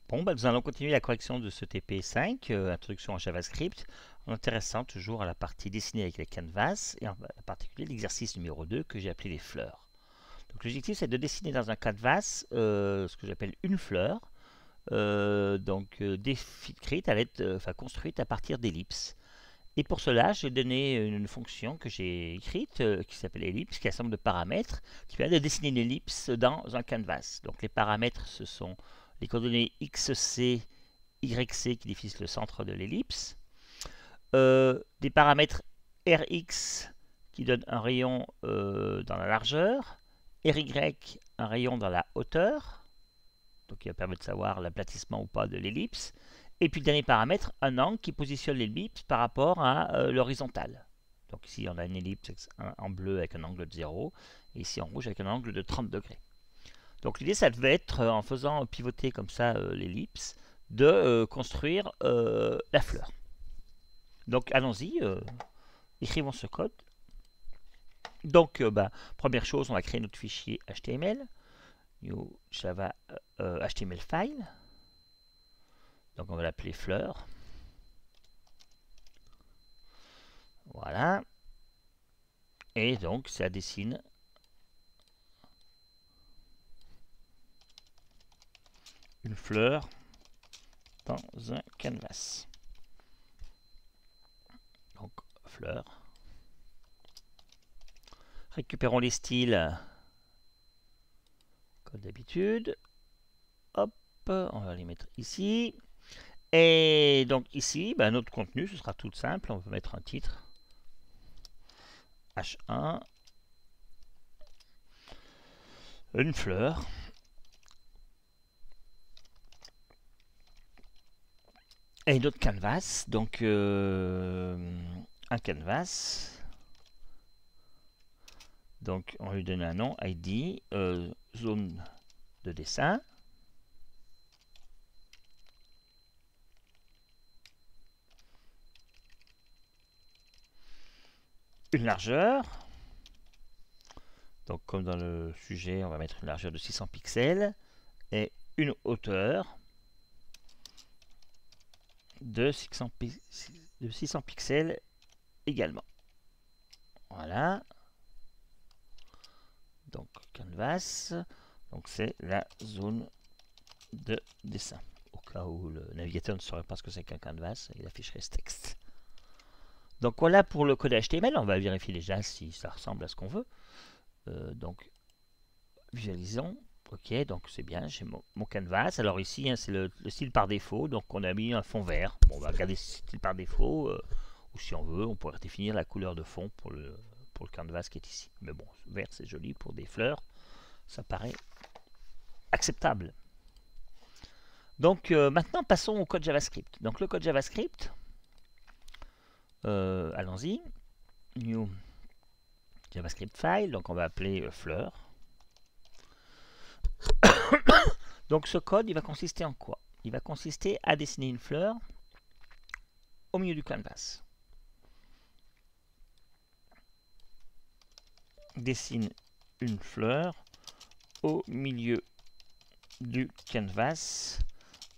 Bon, bah, nous allons continuer la correction de ce TP5, introduction à JavaScript, en intéressant toujours à la partie dessinée avec les canvas, et en particulier l'exercice numéro 2 que j'ai appelé les fleurs. Donc l'objectif c'est de dessiner dans un canvas ce que j'appelle une fleur, décrite construite à partir d'ellipses. Et pour cela, j'ai donné une fonction que j'ai écrite qui s'appelle ellipse, qui a un certain nombre de paramètres, qui permet de dessiner une ellipse dans un canvas. Donc les paramètres, ce sont les coordonnées XC, YC qui définissent le centre de l'ellipse, des paramètres Rx qui donnent un rayon dans la largeur, Ry un rayon dans la hauteur, donc qui va permettre de savoir l'aplatissement ou pas de l'ellipse, et puis le dernier paramètre, un angle qui positionne l'ellipse par rapport à l'horizontale. Donc ici on a une ellipse en bleu avec un angle de 0, et ici en rouge avec un angle de 30 degrés. Donc l'idée ça devait être, en faisant pivoter comme ça l'ellipse, de construire la fleur. Donc allons-y, écrivons ce code. Donc première chose, on va créer notre fichier HTML, new java HTML file. Donc on va l'appeler fleur. Voilà. Et donc ça dessine une fleur dans un canvas. Donc fleur. Récupérons les styles comme d'habitude. Hop, on va les mettre ici. Et donc ici, notre contenu, ce sera tout simple. On va mettre un titre. H1. Une fleur. Et notre canvas. Donc un canvas. Donc on lui donne un nom, ID, zone de dessin. Une largeur. Donc comme dans le sujet, on va mettre une largeur de 600 pixels. Et une hauteur de 600 pixels également. Voilà. Donc canvas. Donc c'est la zone de dessin. Au cas où le navigateur ne saurait pas ce que c'est qu'un canvas, il afficherait ce texte. Donc voilà pour le code HTML. On va vérifier déjà si ça ressemble à ce qu'on veut. Donc visualisons. Ok, donc c'est bien, j'ai mon canvas. Alors ici, c'est le style par défaut. Donc on a mis un fond vert. Bon, on va regarder ce style par défaut. Ou si on veut, on pourrait définir la couleur de fond pour le canvas qui est ici. Mais bon, vert c'est joli pour des fleurs. Ça paraît acceptable. Donc maintenant, passons au code JavaScript. Donc le code JavaScript, allons-y. New JavaScript file. Donc on va appeler fleur. Donc ce code, il va consister en quoi? Il va consister à dessiner une fleur au milieu du canvas. Dessine une fleur au milieu du canvas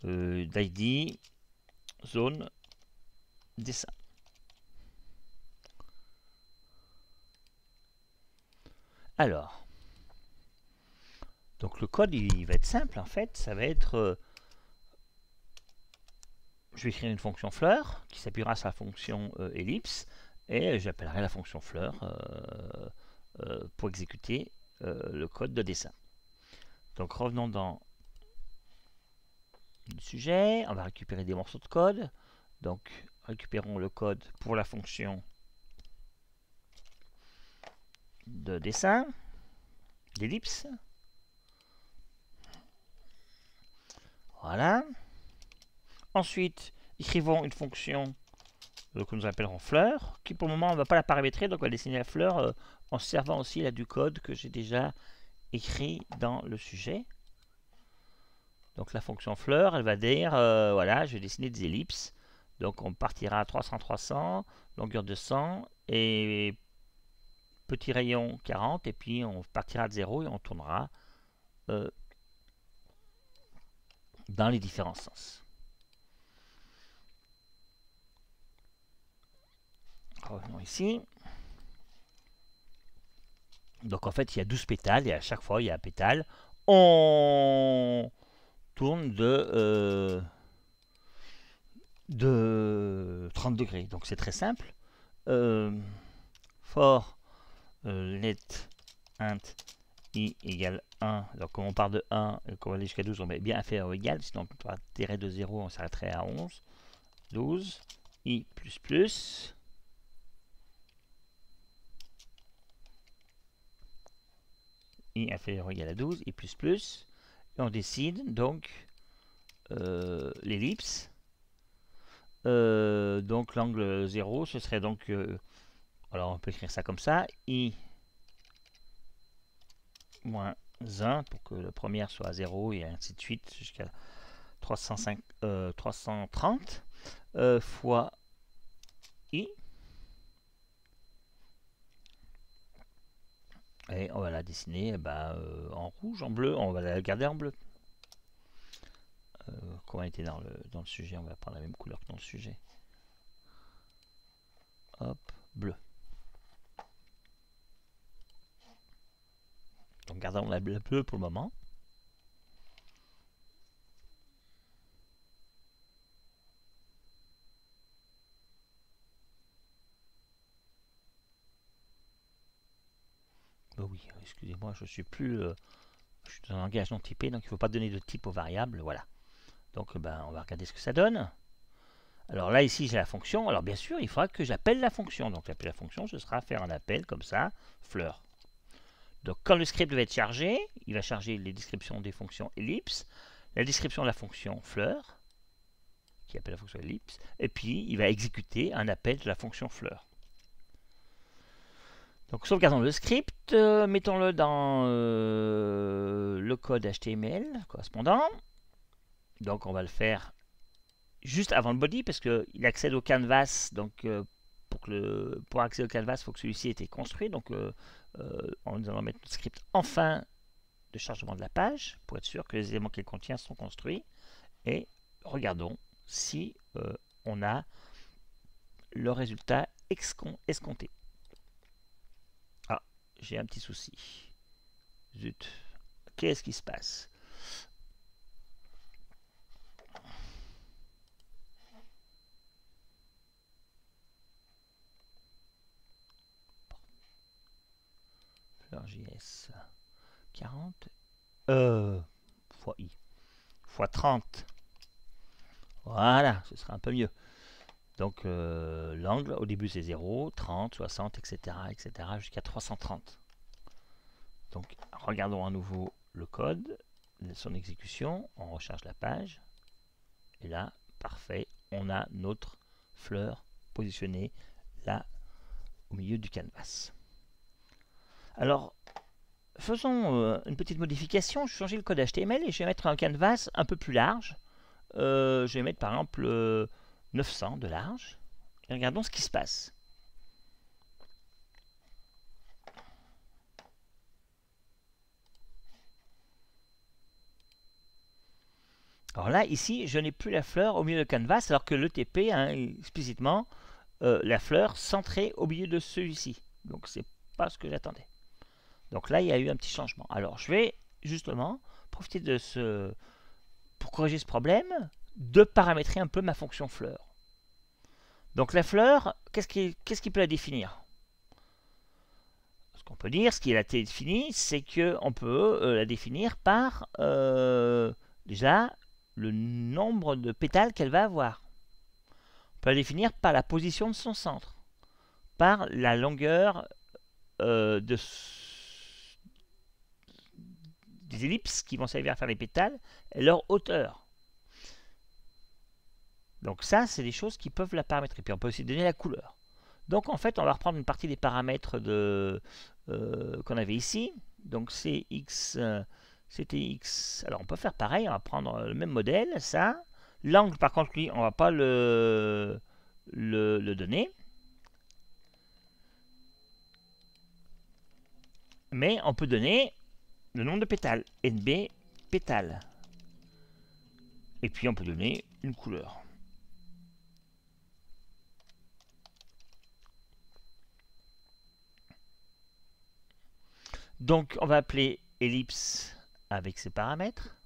d'ID zone dessin. Alors, donc le code il va être simple en fait, ça va être je vais écrire une fonction fleur qui s'appuiera sur la fonction ellipse et j'appellerai la fonction fleur pour exécuter le code de dessin. Donc revenons dans le sujet, on va récupérer des morceaux de code. Donc récupérons le code pour la fonction de dessin, d'ellipse. Voilà. Ensuite, écrivons une fonction que nous appellerons fleur, qui pour le moment on ne va pas la paramétrer, donc on va dessiner la fleur en servant aussi là du code que j'ai déjà écrit dans le sujet. Donc la fonction fleur, elle va dire, voilà, je vais dessiner des ellipses. Donc on partira à 300-300, longueur de 100, et petit rayon 40, et puis on partira de 0 et on tournera dans les différents sens. Revenons ici. Donc en fait, il y a 12 pétales et à chaque fois, il y a un pétale. On tourne de 30 degrés. Donc c'est très simple. For let int I égale 1. Donc comme on part de 1 et qu'on va aller jusqu'à 12, on met bien inférieur ou égal. Sinon, on va tirer de 0, on s'arrêterait à 11. 12. I plus plus. I inférieur ou égal à 12. I plus plus. Et on décide donc l'ellipse. Donc l'angle 0, ce serait donc... alors on peut écrire ça comme ça. I moins 1 pour que la première soit à 0 et ainsi de suite jusqu'à 330 fois I. Et on va la dessiner en rouge, en bleu, on va la garder en bleu. Comme on était dans le sujet, on va prendre la même couleur que dans le sujet. Hop, bleu. Donc gardons la bleue pour le moment. Oui, excusez-moi, je suis dans un langage non typé, donc il ne faut pas donner de type aux variables. Voilà. Donc on va regarder ce que ça donne. Alors là, ici, j'ai la fonction. Alors bien sûr, il faudra que j'appelle la fonction. Donc j'appelle la fonction, ce sera faire un appel comme ça, fleur. Donc quand le script va être chargé, il va charger les descriptions des fonctions ellipse, la description de la fonction fleur, qui appelle la fonction ellipse, et puis il va exécuter un appel de la fonction fleur. Donc sauvegardons le script, mettons-le dans le code HTML correspondant. Donc on va le faire juste avant le body parce qu'il accède au canvas. Donc pour accéder au canvas, il faut que celui-ci ait été construit. Donc on va mettre notre script en fin de chargement de la page pour être sûr que les éléments qu'il contient sont construits. Et regardons si on a le résultat escompté. Ah, j'ai un petit souci. Zut. Qu'est-ce qui se passe? JS 40 fois I fois 30. Voilà, ce sera un peu mieux. Donc l'angle au début c'est 0, 30, 60, etc. jusqu'à 330. Donc regardons à nouveau le code, son exécution, on recharge la page. Et là, parfait, on a notre fleur positionnée là au milieu du canvas. Alors, faisons une petite modification. Je vais changer le code HTML et je vais mettre un canvas un peu plus large. Je vais mettre par exemple 900 de large. Et regardons ce qui se passe. Alors là, ici, je n'ai plus la fleur au milieu du canvas, alors que le TP a explicitement la fleur centrée au milieu de celui-ci. Donc, c'est pas ce que j'attendais. Donc là, il y a eu un petit changement. Alors, je vais justement profiter de pour corriger ce problème, de paramétrer un peu ma fonction fleur. Donc la fleur, qu'est-ce qui peut la définir? Ce qu'on peut dire, ce qui est défini, c'est qu'on peut la définir par déjà le nombre de pétales qu'elle va avoir. On peut la définir par la position de son centre, par la longueur des ellipses qui vont servir à faire les pétales et leur hauteur. Donc ça, c'est des choses qui peuvent la paramétrer. Puis on peut aussi donner la couleur. Donc en fait, on va reprendre une partie des paramètres qu'on avait ici. Donc CX, CTX. Alors on peut faire pareil, on va prendre le même modèle, ça. L'angle, par contre, lui, on ne va pas le donner. Mais on peut donner le nombre de pétales. NB pétales. Et puis on peut donner une couleur. Donc on va appeler ellipse avec ses paramètres.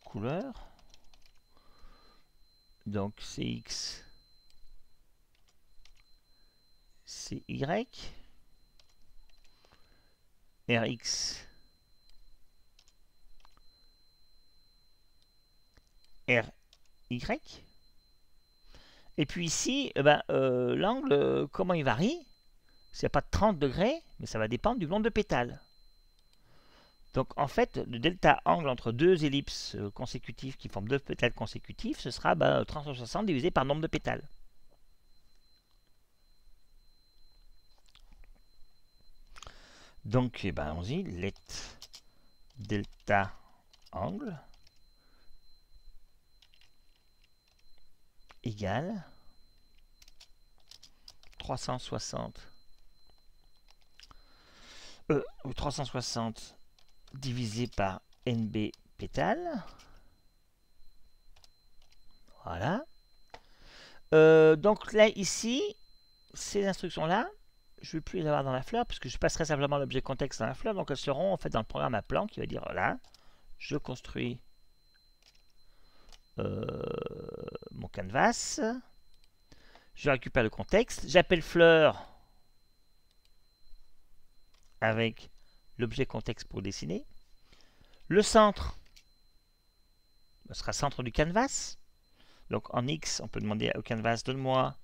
Couleur. Donc CX, CY, RX, RY. Et puis ici, l'angle, comment il varie? C'est pas de 30 degrés, mais ça va dépendre du nombre de pétales. Donc en fait, le delta angle entre deux ellipses consécutives qui forment deux pétales consécutifs, ce sera 360 divisé par nombre de pétales. Donc allons-y, let delta angle égale 360 divisé par NB pétales. Voilà. Donc là, ici, ces instructions-là, je ne vais plus les avoir dans la fleur, puisque je passerai simplement l'objet contexte dans la fleur. Donc elles seront en fait dans le programme à plan qui va dire, voilà, je construis mon canvas. Je récupère le contexte. J'appelle fleur avec l'objet contexte pour dessiner. Le centre sera centre du canvas. Donc en X, on peut demander au canvas, donne-moi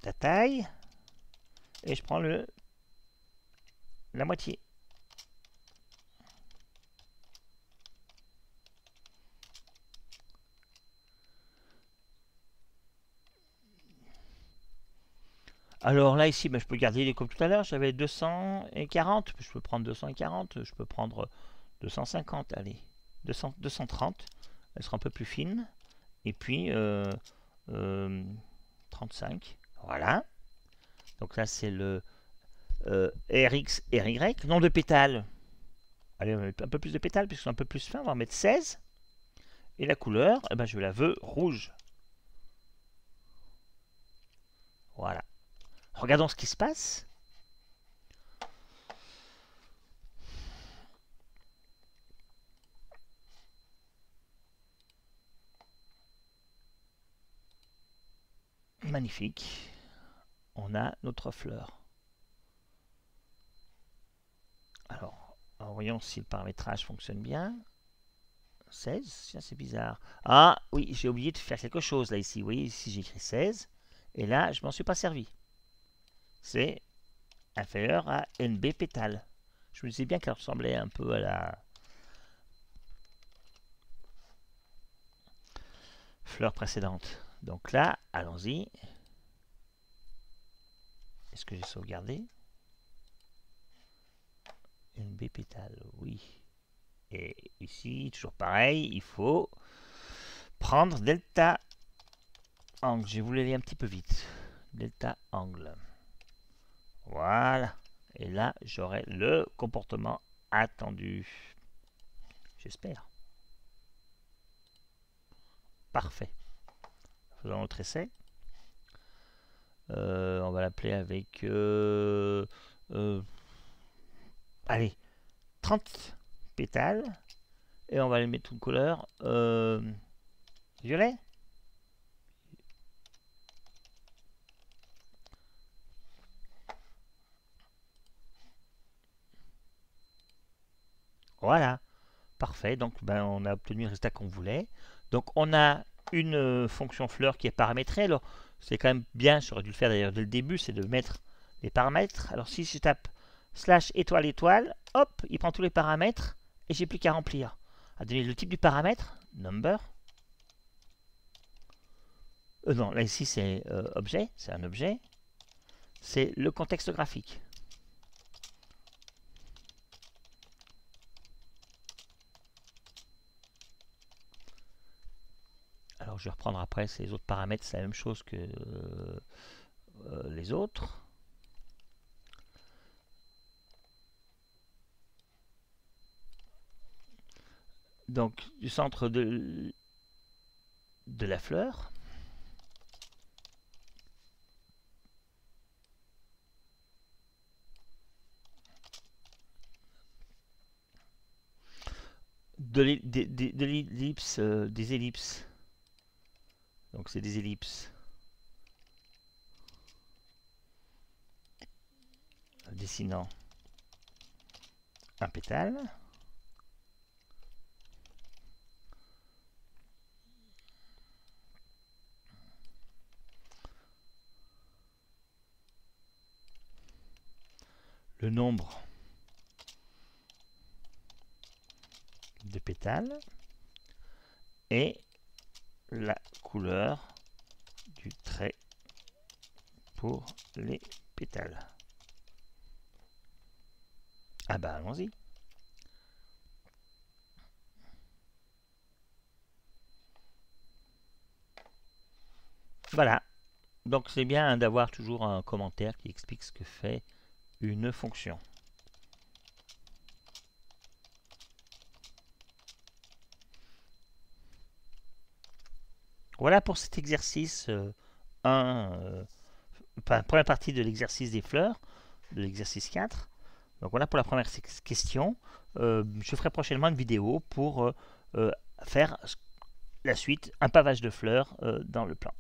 ta taille. Et je prends la moitié. Alors là, ici, je peux garder les comme tout à l'heure. J'avais 240. Je peux prendre 240. Je peux prendre 250. Allez, 230. Elle sera un peu plus fine. Et puis 35. Voilà. Donc là, c'est le RX, RY. Nombre de pétales. Allez, on va mettre un peu plus de pétales puisqu'ils sont un peu plus fins. On va en mettre 16. Et la couleur, je la veux rouge. Voilà. Regardons ce qui se passe. Magnifique. On a notre fleur. Alors, voyons si le paramétrage fonctionne bien. 16, c'est bizarre. Ah, oui, j'ai oublié de faire quelque chose là ici. Vous voyez, ici j'ai écrit 16. Et là, je m'en suis pas servi. C'est inférieur à NB pétale. Je me disais bien qu'elle ressemblait un peu à la fleur précédente. Donc là, allons-y. Est-ce que j'ai sauvegardé? NB pétale, oui. Et ici, toujours pareil, il faut prendre delta angle. J'ai voulu aller un petit peu vite. Delta angle. Voilà. Et là, j'aurai le comportement attendu. J'espère. Parfait. Faisons notre essai. On va l'appeler avec... allez, 30 pétales. Et on va les mettre une couleur violet. Voilà. Parfait. Donc, on a obtenu le résultat qu'on voulait. Donc, on a une fonction fleur qui est paramétrée. Alors, c'est quand même bien, j'aurais dû le faire d'ailleurs dès le début, c'est de mettre les paramètres. Alors, si je tape slash étoile étoile, hop, il prend tous les paramètres et j'ai plus qu'à remplir. À donner le type du paramètre, number. Non, là ici c'est objet, c'est un objet. C'est le contexte graphique. Alors je vais reprendre après ces autres paramètres, c'est la même chose que les autres. donc du centre de la fleur. Des ellipses. Donc c'est des ellipses. Dessinant un pétale. Le nombre de pétales et la couleur du trait pour les pétales. Ah bah allons-y. Voilà. Donc c'est bien d'avoir toujours un commentaire qui explique ce que fait une fonction. Voilà pour cet exercice 1, première partie de l'exercice des fleurs, de l'exercice 4. Donc voilà pour la première question. Je ferai prochainement une vidéo pour faire la suite, un pavage de fleurs dans le plan.